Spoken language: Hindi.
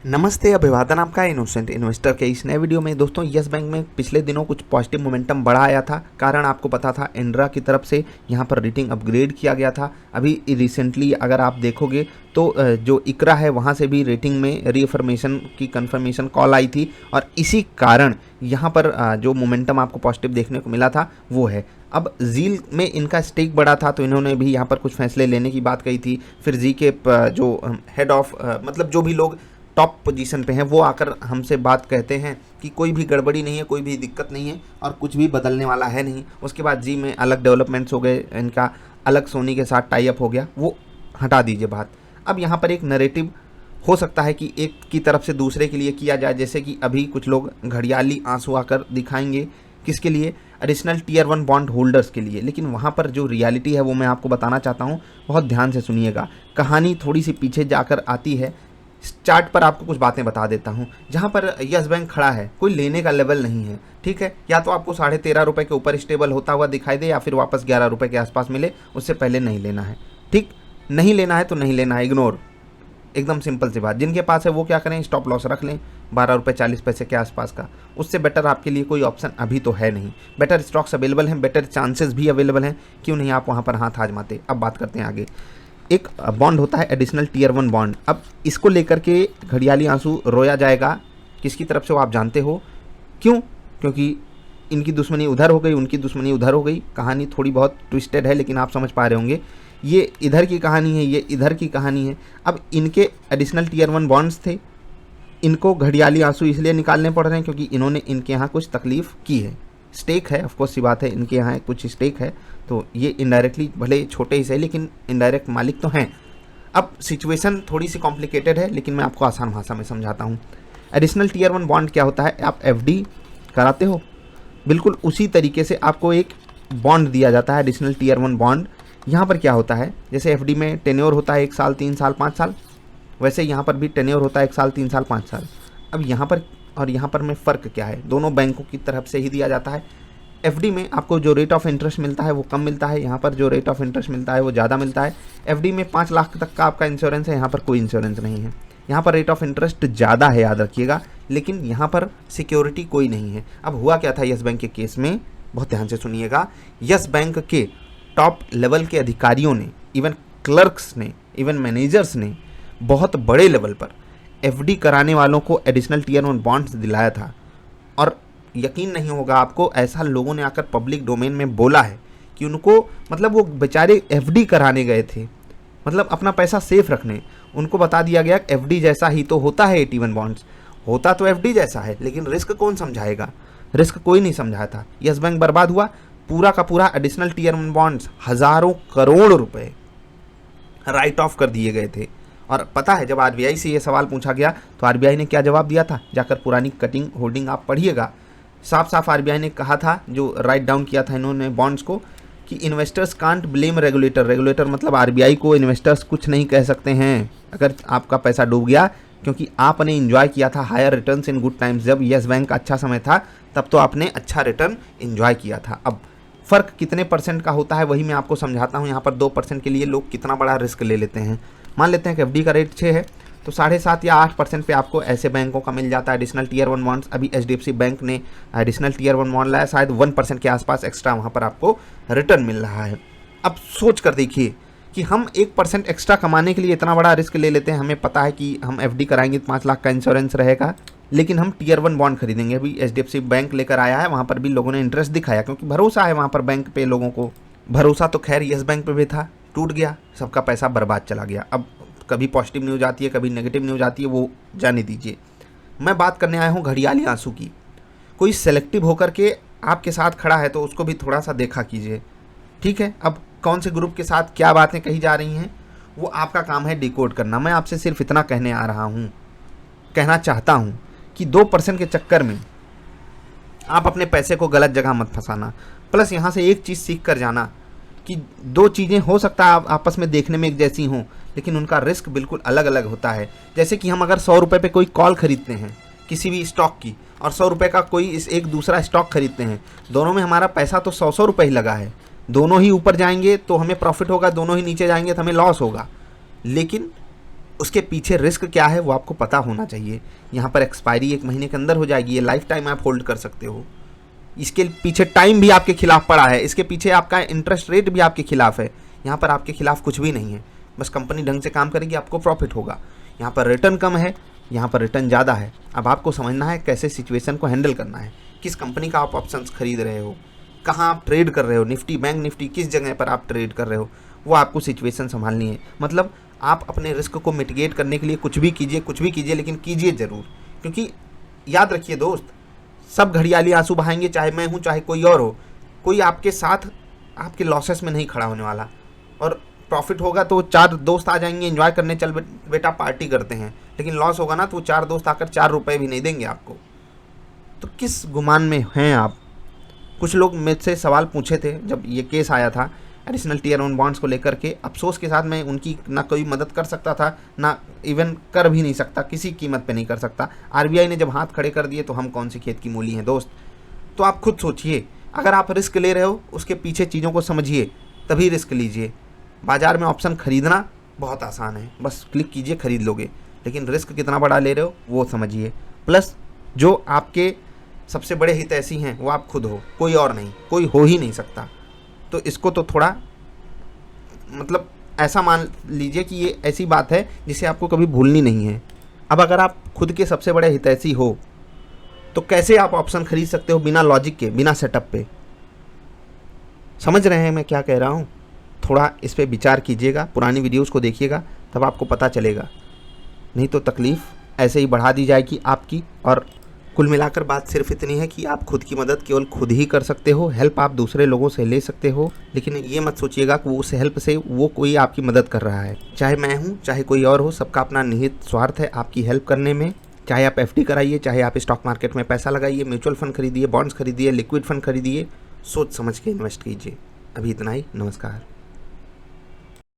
नमस्ते, अभिवादन आपका इनोसेंट इन्वेस्टर के इस नए वीडियो में। दोस्तों, यस बैंक में पिछले दिनों कुछ पॉजिटिव मोमेंटम बढ़ा आया था। कारण आपको पता था, इंड्रा की तरफ से यहाँ पर रेटिंग अपग्रेड किया गया था। अभी रिसेंटली अगर आप देखोगे तो जो इकरा है वहाँ से भी रेटिंग में रीअफर्मेशन की कंफर्मेशन कॉल आई थी और इसी कारण यहाँ पर जो मोमेंटम आपको पॉजिटिव देखने को मिला था वो है। अब जील में इनका स्टेक बढ़ा था तो इन्होंने भी यहाँ पर कुछ फैसले लेने की बात कही थी। फिर जी के जो हेड ऑफ मतलब जो भी लोग टॉप पोजीशन पे हैं वो आकर हमसे बात कहते हैं कि कोई भी गड़बड़ी नहीं है, कोई भी दिक्कत नहीं है और कुछ भी बदलने वाला है नहीं। उसके बाद जी में अलग डेवलपमेंट्स हो गए, इनका अलग सोनी के साथ टाई अप हो गया, वो हटा दीजिए बात। अब यहाँ पर एक नैरेटिव हो सकता है कि एक की तरफ से दूसरे के लिए किया जाए, जैसे कि अभी कुछ लोग घड़ियाली आंसू आकर दिखाएंगे किसके लिए, एडिशनल टीयर 1 बॉन्ड होल्डर्स के लिए। लेकिन वहाँ पर जो रियलिटी है वो मैं आपको बताना चाहता हूँ, बहुत ध्यान से सुनिएगा। कहानी थोड़ी सी पीछे जाकर आती है। चार्ट पर आपको कुछ बातें बता देता हूं। जहां पर यस बैंक खड़ा है कोई लेने का लेवल नहीं है, ठीक है। या तो आपको 13.5 रुपए के ऊपर स्टेबल होता हुआ दिखाई दे या फिर वापस 11 रुपए के आसपास मिले, उससे पहले नहीं लेना है। ठीक, नहीं लेना है तो नहीं लेना है, इग्नोर। एकदम सिंपल सी बात। जिनके पास है वो क्या करें, स्टॉप लॉस रख लें 12 रुपये 40 पैसे के आसपास का। उससे बेटर आपके लिए कोई ऑप्शन अभी तो है नहीं। बेटर स्टॉक्स अवेलेबल हैं, बेटर चांसेस भी अवेलेबल हैं, क्यों नहीं आप वहाँ पर हाथ आजमाते। अब बात करते हैं आगे। एक बॉन्ड होता है एडिशनल टीयर 1 बॉन्ड। अब इसको लेकर के घड़ियाली आंसू रोया जाएगा किसकी तरफ से वो आप जानते हो क्यों? क्योंकि इनकी दुश्मनी उधर हो गई, उनकी दुश्मनी उधर हो गई। कहानी थोड़ी बहुत ट्विस्टेड है लेकिन आप समझ पा रहे होंगे। ये इधर की कहानी है, ये इधर की कहानी है। अब इनके एडिशनल टीयर 1 बॉन्ड्स थे, इनको घड़ियाली आंसू इसलिए निकालने पड़ रहे हैं क्योंकि इन्होंने इनके यहाँ कुछ तकलीफ़ की है। स्टेक है, ऑफकोर्स सी बात है, इनके यहाँ कुछ स्टेक है तो ये इनडायरेक्टली भले छोटे ही सही लेकिन इनडायरेक्ट मालिक तो हैं। अब सिचुएशन थोड़ी सी कॉम्प्लिकेटेड है लेकिन मैं आपको आसान भाषा में समझाता हूँ। एडिशनल टीयर 1 बॉन्ड क्या होता है? आप एफडी कराते हो, बिल्कुल उसी तरीके से आपको एक बॉन्ड दिया जाता है, एडिशनल टीयर 1 बॉन्ड। यहाँ पर क्या होता है, जैसे एफडी में टेन्योर होता है 1 साल 3 साल 5 साल, वैसे यहाँ पर भी टेन्योर होता है 1 साल 3 साल 5 साल। अब यहाँ पर और यहाँ पर में फ़र्क क्या है? दोनों बैंकों की तरफ से ही दिया जाता है। एफडी में आपको जो रेट ऑफ इंटरेस्ट मिलता है वो कम मिलता है, यहाँ पर जो रेट ऑफ इंटरेस्ट मिलता है वो ज़्यादा मिलता है। एफडी में 5 लाख तक का आपका इंश्योरेंस है, यहाँ पर कोई इंश्योरेंस नहीं है। यहाँ पर रेट ऑफ इंटरेस्ट ज़्यादा है, याद रखिएगा, लेकिन यहाँ पर सिक्योरिटी कोई नहीं है। अब हुआ क्या था यस बैंक के केस में, बहुत ध्यान से सुनिएगा। यस बैंक के टॉप लेवल के अधिकारियों ने, इवन क्लर्क्स ने, इवन मैनेजर्स ने बहुत बड़े लेवल पर एफडी कराने वालों को एडिशनल टीयर 1 बॉन्ड्स दिलाया था। और यकीन नहीं होगा आपको, ऐसा लोगों ने आकर पब्लिक डोमेन में बोला है कि उनको, मतलब वो बेचारे एफडी कराने गए थे, मतलब अपना पैसा सेफ रखने। उनको बता दिया गया एफडी जैसा ही तो होता है 81 बॉन्ड्स, होता तो एफडी जैसा है, लेकिन रिस्क कौन समझाएगा? रिस्क कोई नहीं समझाया था। यस बैंक बर्बाद हुआ, पूरा का पूरा एडिशनल टीयर 1 बॉन्ड्स हज़ारों करोड़ रुपए राइट ऑफ कर दिए गए थे। और पता है, जब आरबीआई से ये सवाल पूछा गया तो आरबीआई ने क्या जवाब दिया था? जाकर पुरानी कटिंग होल्डिंग आप पढ़िएगा। साफ साफ आरबीआई ने कहा था, जो राइट डाउन किया था इन्होंने बॉन्ड्स को, कि investors can't blame regulator. Regulator मतलब आरबीआई को इन्वेस्टर्स कुछ नहीं कह सकते हैं अगर आपका पैसा डूब गया, क्योंकि आपने एंजॉय किया था higher returns in good times. जब यस बैंक का अच्छा समय था तब तो आपने अच्छा रिटर्न एंजॉय किया था। अब फ़र्क कितने परसेंट का होता है वही मैं आपको समझाता हूँ। यहाँ पर 2% के लिए लोग कितना बड़ा रिस्क ले लेते हैं। मान लेते हैं कि एफडी का रेट 6 है तो 7.5 या 8% पे आपको ऐसे बैंकों का मिल जाता है एडिशनल टीयर 1 बॉन्ड्स। अभी एचडीएफसी बैंक ने एडिशनल टीयर 1 बॉन्ड लाया, शायद 1% के आसपास एक्स्ट्रा वहाँ पर आपको रिटर्न मिल रहा है। अब सोच कर देखिए कि हम 1% एक्स्ट्रा कमाने के लिए इतना बड़ा रिस्क ले लेते हैं। हमें पता है कि हम एफडी कराएंगे तो 5 लाख का इंश्योरेंस रहेगा, लेकिन हम टीयर 1 बॉन्ड खरीदेंगे। अभी एचडीएफसी बैंक लेकर आया है, वहाँ पर भी लोगों ने इंटरेस्ट दिखाया क्योंकि भरोसा है वहाँ पर बैंक पे लोगों को। भरोसा तो खैर यस बैंक पे भी था, टूट गया, सबका पैसा बर्बाद चला गया। अब कभी पॉजिटिव न्यूज़ आती है, कभी नेगेटिव न्यूज़ आती है, वो जाने दीजिए। मैं बात करने आया हूँ घड़ियाली आंसू की। कोई सेलेक्टिव होकर के आपके साथ खड़ा है तो उसको भी थोड़ा सा देखा कीजिए, ठीक है। अब कौन से ग्रुप के साथ क्या बातें कही जा रही हैं वो आपका काम है डिकोड करना। मैं आपसे सिर्फ इतना कहने आ रहा हूँ, कहना चाहता हूँ कि 2% के चक्कर में आप अपने पैसे को गलत जगह मत फंसाना। प्लस यहाँ से एक चीज़ सीख कर जाना कि 2 चीज़ें हो सकता है आपस में देखने में एक जैसी हों, लेकिन उनका रिस्क बिल्कुल अलग अलग होता है। जैसे कि हम अगर 100 रुपये पे कोई कॉल खरीदते हैं किसी भी स्टॉक की और 100 रुपये का कोई एक दूसरा स्टॉक खरीदते हैं, दोनों में हमारा पैसा तो 100 रुपये ही लगा है। दोनों ही ऊपर जाएंगे तो हमें प्रॉफिट होगा, दोनों ही नीचे जाएंगे तो हमें लॉस होगा। लेकिन उसके पीछे रिस्क क्या है वो आपको पता होना चाहिए। यहाँ पर एक्सपायरी 1 महीने के अंदर हो जाएगी, ये लाइफ टाइम आप होल्ड कर सकते हो। इसके पीछे टाइम भी आपके खिलाफ पड़ा है, इसके पीछे आपका इंटरेस्ट रेट भी आपके खिलाफ है। यहाँ पर आपके खिलाफ कुछ भी नहीं है, बस कंपनी ढंग से काम करेगी, आपको प्रॉफिट होगा। यहाँ पर रिटर्न कम है, यहाँ पर रिटर्न ज़्यादा है। अब आपको समझना है कैसे सिचुएशन को हैंडल करना है, किस कंपनी का आप ऑप्शंस खरीद रहे हो, कहाँ आप ट्रेड कर रहे हो, निफ्टी बैंक निफ्टी किस जगह पर आप ट्रेड कर रहे हो, वो आपको सिचुएशन संभालनी है। मतलब आप अपने रिस्क को मिटिगेट करने के लिए कुछ भी कीजिए, लेकिन कीजिए ज़रूर। क्योंकि याद रखिए दोस्त, सब घड़ियाली आंसू बहाएंगे, चाहे मैं हूँ चाहे कोई और हो, कोई आपके साथ आपके लॉसेस में नहीं खड़ा होने वाला। और प्रॉफिट होगा तो 4 दोस्त आ जाएंगे एंजॉय करने, चल बेटा पार्टी करते हैं, लेकिन लॉस होगा ना तो 4 दोस्त आकर 4 रुपये भी नहीं देंगे आपको। तो किस गुमान में हैं आप? कुछ लोग मुझसे सवाल पूछे थे जब ये केस आया था एडिशनल टियर 1 बॉन्ड्स को लेकर के। अफसोस के साथ मैं उनकी ना कोई मदद कर सकता था, ना इवन कर भी नहीं सकता, किसी कीमत पे नहीं कर सकता। आरबीआई ने जब हाथ खड़े कर दिए तो हम कौन सी खेत की मूली हैं दोस्त। तो आप खुद सोचिए, अगर आप रिस्क ले रहे हो उसके पीछे चीज़ों को समझिए, तभी रिस्क लीजिए। बाज़ार में ऑप्शन खरीदना बहुत आसान है, बस क्लिक कीजिए खरीद लोगे, लेकिन रिस्क कितना बड़ा ले रहे हो वो समझिए। प्लस जो आपके सबसे बड़े हितैषी हैं वो आप खुद हो, कोई और नहीं, कोई हो ही नहीं सकता। तो इसको तो थोड़ा मतलब ऐसा मान लीजिए कि ये ऐसी बात है जिसे आपको कभी भूलनी नहीं है। अब अगर आप खुद के सबसे बड़े हितैषी हो तो कैसे आप ऑप्शन खरीद सकते हो बिना लॉजिक के, बिना सेटअप पे? समझ रहे हैं मैं क्या कह रहा हूँ? थोड़ा इस पे विचार कीजिएगा, पुरानी वीडियोस को देखिएगा, तब आपको पता चलेगा। नहीं तो तकलीफ़ ऐसे ही बढ़ा दी जाएगी आपकी। और कुल मिलाकर बात सिर्फ इतनी है कि आप खुद की मदद केवल खुद ही कर सकते हो। हेल्प आप दूसरे लोगों से ले सकते हो, लेकिन ये मत सोचिएगा कि उस हेल्प से वो कोई आपकी मदद कर रहा है। चाहे मैं हूँ चाहे कोई और हो, सबका अपना निहित स्वार्थ है आपकी हेल्प करने में। चाहे आप एफडी कराइए, चाहे आप स्टॉक मार्केट में पैसा लगाइए, म्यूचुअल फंड खरीदिए, बॉन्ड्स खरीदिए, लिक्विड फंड खरीदिए, सोच समझ के इन्वेस्ट कीजिए। अभी इतना ही, नमस्कार।